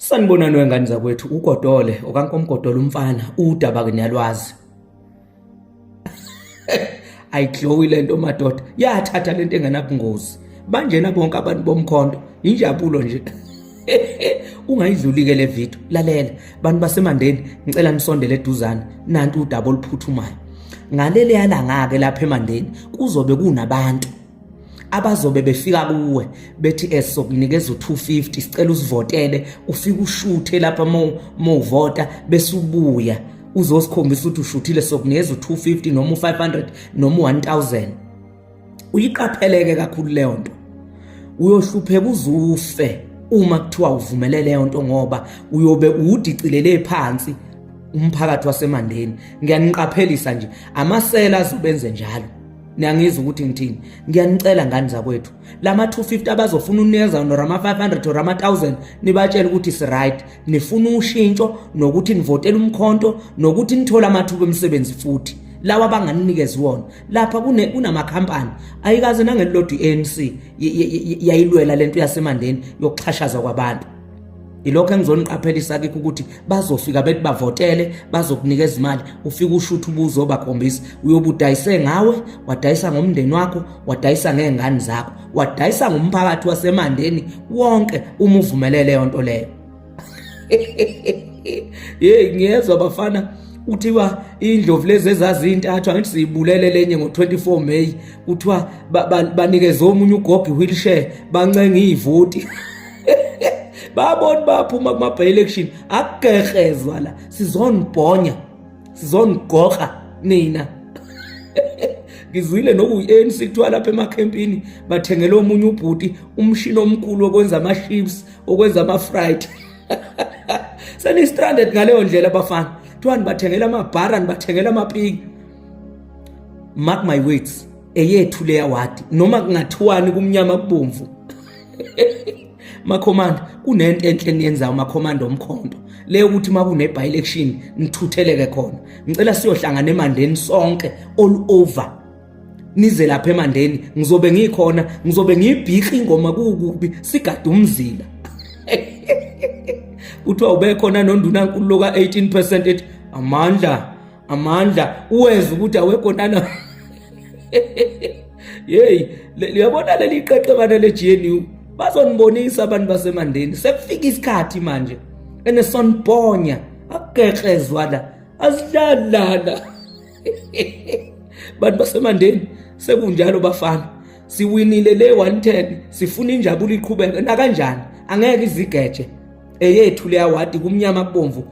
Sanibonani wengane zakwethu uGodole okankomgodolo umfana udaba kenyalwazi. Ayiglowi lento madoda yathatha lento engenabungozi. Banjena bonke abantu bomkhonto injabulo nje. Ungayidluli ke le video lalela bantu basemandeni ngicela nisondele eduzane nanti udaba oluphuthumayo. Ngaleli yalanga ke lapha emandeni kuzobe kunabantu abazobe befika kuwe bethi sokunikeza u250 sicela usivotele ufike ushuthe lapha uvota bese ubuya uzosikhombisa ukuthi ushuthile sokunikeza u250 noma u500 noma u1000. Uyiqapheleke kakhulu leyo nto uyohlupheka uzufe uma kuthiwa uvumele leyo nto ngoba uyobe udicilele phansi umphakathi wasemandeni. Ngiyaniqaphelisa nje amasela azobenze njalo. Niyangizwa ukuthi ngithini? Ngiyanicela ngani zakwethu lama 250 abazofuna unikeza norama 500 or ama 1000 nibatshela ukuthi is right, nifuna ushintsho nokuthi nivotele umkhonto nokuthi nithola amathuba emisebenzi futhi lawa abanganinikeza wona. Lapha kunamakhampani ayikaze nangelilodwa iANC yayilwela lento yasemandeni yokuxhashaza kwabantu. Ilokho engizoniqaphelisa ke ukuthi bazofika bethi bavotele bazokunikeza imali ufike ushuthe ubuzo bakhombisa uyobudayise ngawe, wadayisa ngomndeni wakho, wadayisa ngezingane zakho, wadayisa ngomphakathi wasemandeni wonke uma uvumelele leyo nto leyo. Hey ngiyezwa bafana uthiwa indlovu lezi ezazi intathu angithi siyibulele lenye ngo24 May kuthiwa banikeze omunye ugogo wheelchair bancenga ivoti. Babona baphuma kuma by election akugegezwa la sizonibhonya sizonigoqa nina. Ngizwile nokuyiANC kuthiwa lapha emakhempini bathengele omunye ubhuti umshini omkhulu okwenza ama chips okwenza ama fried. Seni stranded ngaleyo ndlela bafana. Kuthiwa nibathengela amabhara nibathengela amapiki. Mark my words eyethu le award noma kungathiwani kumnyama kubomvu. Makhomanda kunento enhle niyenzayo makhomanda omkhonto le ukuthi makune by election nithutheleke khona. Ngicela siyohlangana emandeni sonke all over nize lapha emandeni ngizobe ngikhona ngizobe ngibhikha ingoma kukubi sigade umzila. Kuthiwa ube khona nondunankulu lo ka 18% ethi amandla uweza ukuthi awekhona. Hey liyabona leli qeqe bana le GNU bazonibonisa abantu basemandeni sekufika isikhathi manje enesonibhonya akugegezwa la asidlalala. Bantu basemandeni sekunjalo bafana siwinile le 110 sifuna injabulo iqhubeke na kanjani angeke izigeje eyethu le award kumnyama kubomvu.